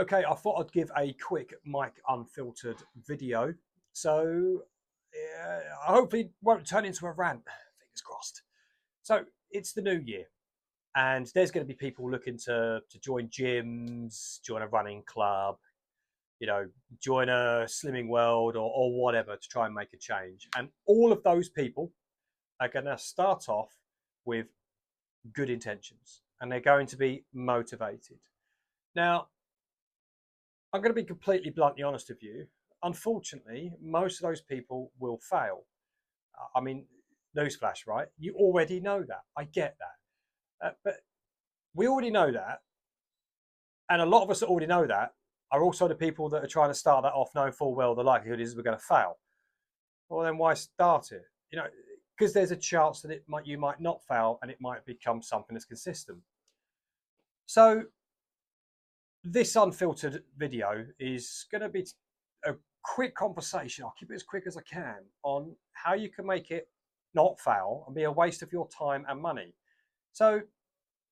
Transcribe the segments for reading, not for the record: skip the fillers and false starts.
Okay, I thought I'd give a quick mic unfiltered video. So hopefully it won't turn into a rant, fingers crossed. So it's the new year and there's going to be people looking to join gyms, join a running club, join a slimming world or whatever to try and make a change. And all of those people are going to start off with good intentions and they're going to be motivated. Now, I'm going to be completely bluntly honest with you. Unfortunately, most of those people will fail. I mean, newsflash, right? You already know that. I get that. But we already know that. And a lot of us that already know that are also the people that are trying to start that off knowing full well the likelihood is we're going to fail. Well, then why start it? Because there's a chance that you might not fail and it might become something that's consistent. So this unfiltered video is going to be a quick conversation. I'll keep it as quick as I can on how you can make it not fail and be a waste of your time and money. So,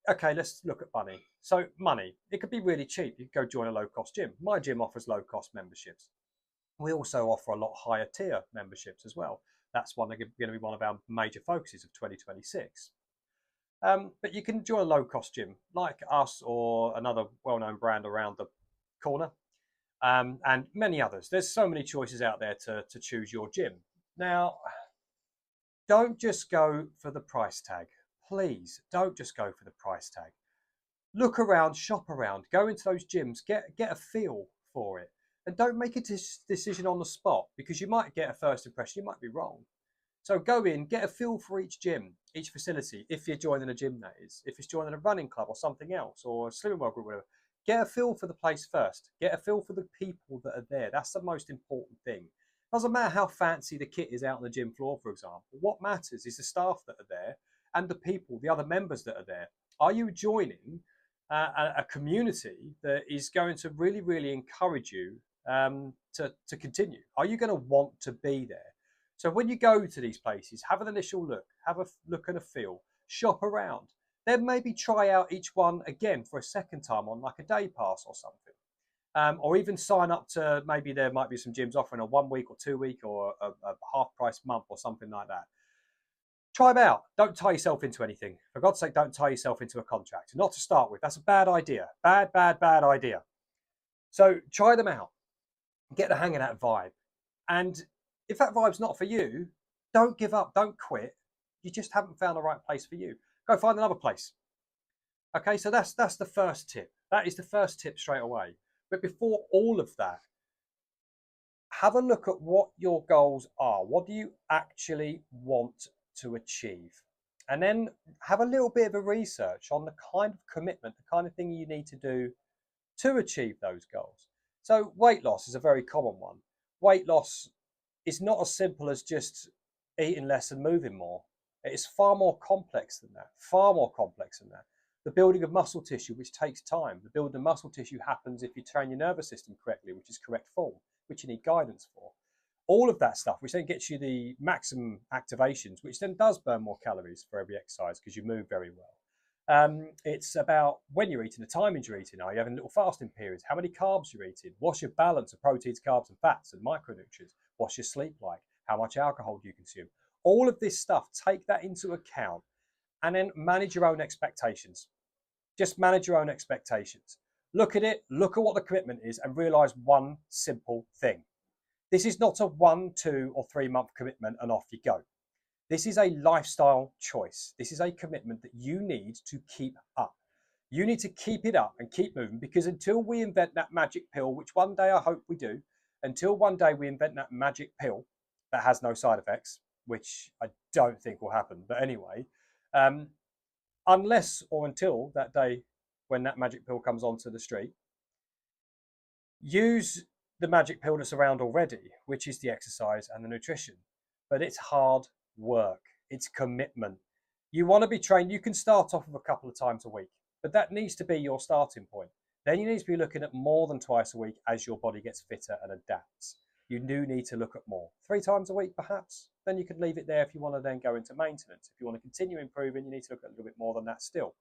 okay, let's look at money. So money, it could be really cheap. You could go join a low-cost gym. My gym offers low-cost memberships. We also offer a lot higher tier memberships as well. That's going to be one of our major focuses of 2026. But you can join a low-cost gym like us or another well-known brand around the corner, and many others. There's so many choices out there to choose your gym. Now, don't just go for the price tag. Please, don't just go for the price tag. Look around, shop around, go into those gyms, get a feel for it. And don't make a decision on the spot because you might get a first impression, you might be wrong. So go in, get a feel for each gym, each facility, if you're joining a gym, that is. If it's joining a running club or something else, or a slimming world group, whatever. Get a feel for the place first. Get a feel for the people that are there. That's the most important thing. Doesn't matter how fancy the kit is out on the gym floor, for example. What matters is the staff that are there and the people, the other members that are there. Are you joining a community that is going to really, really encourage you to continue? Are you going to want to be there? So when you go to these places, have an initial look, have a look and a feel, shop around. Then maybe try out each one again for a second time on like a day pass or something. Or even sign up to, maybe there might be some gyms offering a 1 week or 2 week or a half price month or something like that. Try them out. Don't tie yourself into anything. For God's sake, don't tie yourself into a contract. Not to start with. That's a bad idea. Bad idea. So try them out. Get the hang of that vibe. And if that vibe's not for you, don't give up. Don't quit. You just haven't found the right place for you. Go find another place. Okay, so that's the first tip. That is the first tip straight away. But before all of that, have a look at what your goals are. What do you actually want to achieve? And then have a little bit of a research on the kind of commitment, the kind of thing you need to do to achieve those goals. So weight loss is a very common one. Weight loss is not as simple as just eating less and moving more. It's far more complex than that, The building of muscle tissue, which takes time. The building of muscle tissue happens if you train your nervous system correctly, which is correct form, which you need guidance for. All of that stuff, which then gets you the maximum activations, which then does burn more calories for every exercise because you move very well. It's about when you're eating, the timings you're eating. Are you having little fasting periods? How many carbs you're eating? What's your balance of proteins, carbs, and fats and micronutrients? What's your sleep like? How much alcohol do you consume? All of this stuff, take that into account and then manage your own expectations. Just manage your own expectations. Look at it, look at what the commitment is and realize one simple thing. This is not a 1, 2, or 3 month commitment and off you go. This is a lifestyle choice. This is a commitment that you need to keep up. You need to keep it up and keep moving because until we invent that magic pill, which one day I hope we do, until one day we invent that magic pill that has no side effects, which I don't think will happen. But anyway, unless or until that day when that magic pill comes onto the street, use the magic pill that's around already, which is the exercise and the nutrition. But it's hard work. It's commitment. You want to be trained. You can start off with a couple of times a week, but that needs to be your starting point. Then you need to be looking at more than twice a week as your body gets fitter and adapts. You do need to look at more. 3 times a week, perhaps. Then you could leave it there if you want to then go into maintenance. If you want to continue improving, you need to look at a little bit more than that still.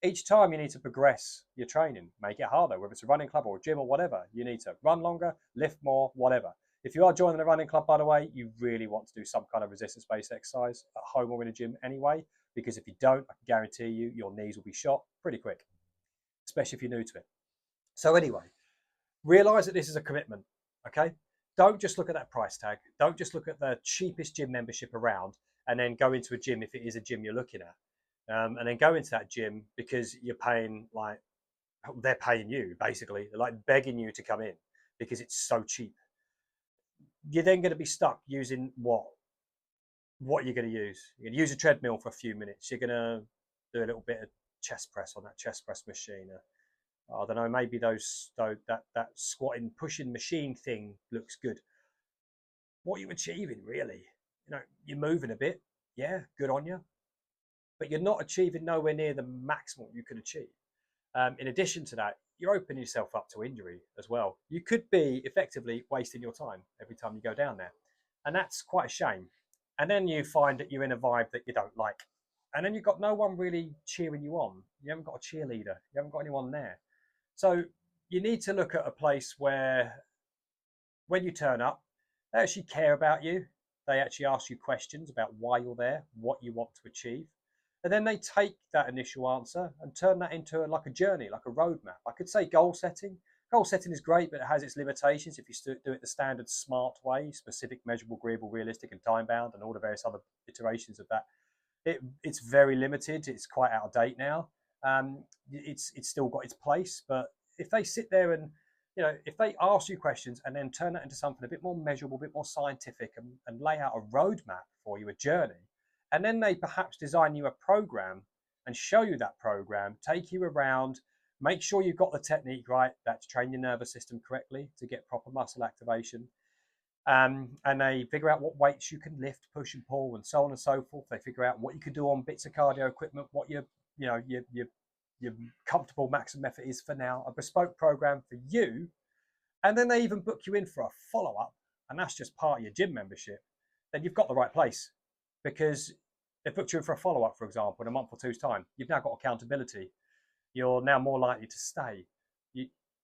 Each time you need to progress your training, make it harder, whether it's a running club or a gym or whatever. You need to run longer, lift more, whatever. If you are joining a running club, by the way, you really want to do some kind of resistance-based exercise at home or in a gym anyway, because if you don't, I can guarantee you, your knees will be shot pretty quick, especially if you're new to it. So anyway, realize that this is a commitment, okay? Don't just look at that price tag. Don't just look at the cheapest gym membership around and then go into a gym if it is a gym you're looking at. And then go into that gym because you're paying, like, they're paying you basically. They're like begging you to come in because it's so cheap. You're then going to be stuck using what you're going to use. You're going to use a treadmill for a few minutes. You're going to do a little bit of chest press on that chest press machine. I don't know, maybe that squatting, pushing machine thing looks good. What are you achieving, really? You know, you're moving a bit, yeah, good on you, but you're not achieving nowhere near the maximum you could achieve. In addition to that, you're opening yourself up to injury as well. You could be effectively wasting your time every time you go down there, and that's quite a shame. And then you find that you're in a vibe that you don't like, and then you've got no one really cheering you on. You haven't got a cheerleader. You haven't got anyone there. So you need to look at a place where when you turn up, they actually care about you. They actually ask you questions about why you're there, what you want to achieve. And then they take that initial answer and turn that into like a journey, like a roadmap. I could say goal setting. Goal setting is great, but it has its limitations if you do it the standard SMART way: specific, measurable, agreeable, realistic, and time bound, and all the various other iterations of that. It's very limited. It's quite out of date now. It's still got its place, but if they sit there and, you know, if they ask you questions and then turn that into something a bit more measurable, a bit more scientific, and lay out a roadmap for you, a journey, and then they perhaps design you a program and show you that program, take you around, make sure you've got the technique right, that's train your nervous system correctly to get proper muscle activation. And they figure out what weights you can lift, push and pull, and so on and so forth. They figure out what you can do on bits of cardio equipment, what your comfortable maximum effort is for now, a bespoke program for you. And then they even book you in for a follow-up, and that's just part of your gym membership. Then you've got the right place, because they've booked you in for a follow-up, for example, in a month or two's time. You've now got accountability. You're now more likely to stay.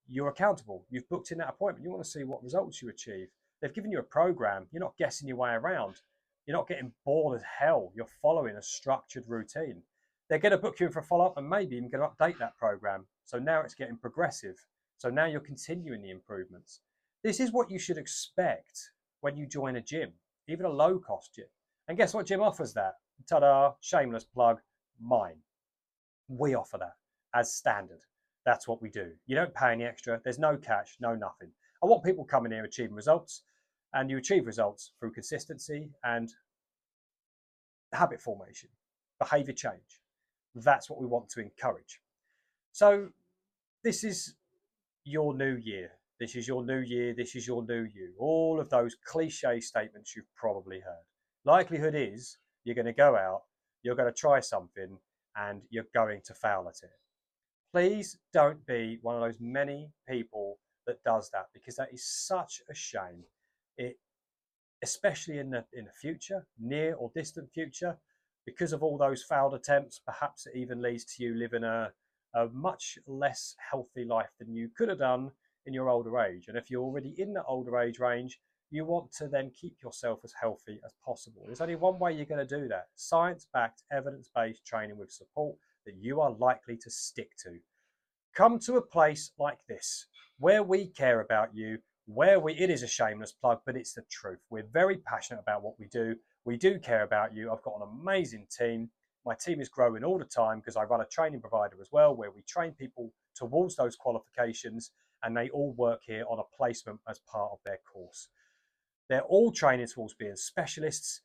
You're accountable. You've booked in that appointment. You want to see what results you achieve. They've given you a program. You're not guessing your way around. You're not getting bored as hell. You're following a structured routine. They're going to book you in for a follow-up and maybe even going to update that program. So now it's getting progressive. So now you're continuing the improvements. This is what you should expect when you join a gym, even a low-cost gym. And guess what gym offers that? Ta-da, shameless plug, mine. We offer that as standard. That's what we do. You don't pay any extra. There's no catch, no nothing. I want people coming here achieving results, and you achieve results through consistency and habit formation, behavior change. That's what we want to encourage. So this is your new year. This is your new year. This is your new you. All of those cliche statements you've probably heard. Likelihood is you're going to go out, you're going to try something, and you're going to fail at it. Please don't be one of those many people that does that, because that is such a shame. It, especially in the future, near or distant future, because of all those failed attempts, perhaps it even leads to you living a much less healthy life than you could have done in your older age. And if you're already in the older age range, you want to then keep yourself as healthy as possible. There's only one way you're going to do that: science-backed, evidence-based training with support that you are likely to stick to. Come to a place like this where we care about you, it is a shameless plug, but it's the truth. We're very passionate about what we do. We do care about you. I've got an amazing team. My team is growing all the time because I run a training provider as well, where we train people towards those qualifications, and they all work here on a placement as part of their course. They're all training towards being specialists.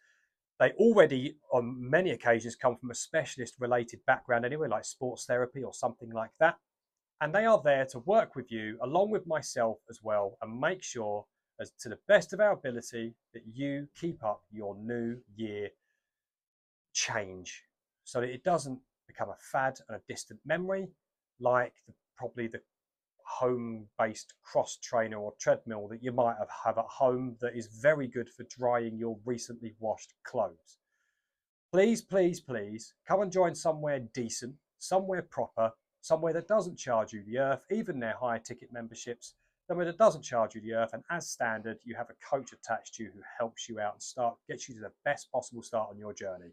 They already, on many occasions, come from a specialist related background anyway, like sports therapy or something like that. And they are there to work with you, along with myself as well, and make sure, as to the best of our ability, that you keep up your new year change, so that it doesn't become a fad and a distant memory, like probably the home-based cross trainer or treadmill that you might have at home that is very good for drying your recently washed clothes. Please, please, please come and join somewhere decent, somewhere proper, somewhere that doesn't charge you the earth, even their higher ticket memberships, somewhere that doesn't charge you the earth, and as standard, you have a coach attached to you who helps you out and gets you to the best possible start on your journey.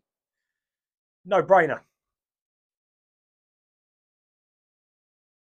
No brainer.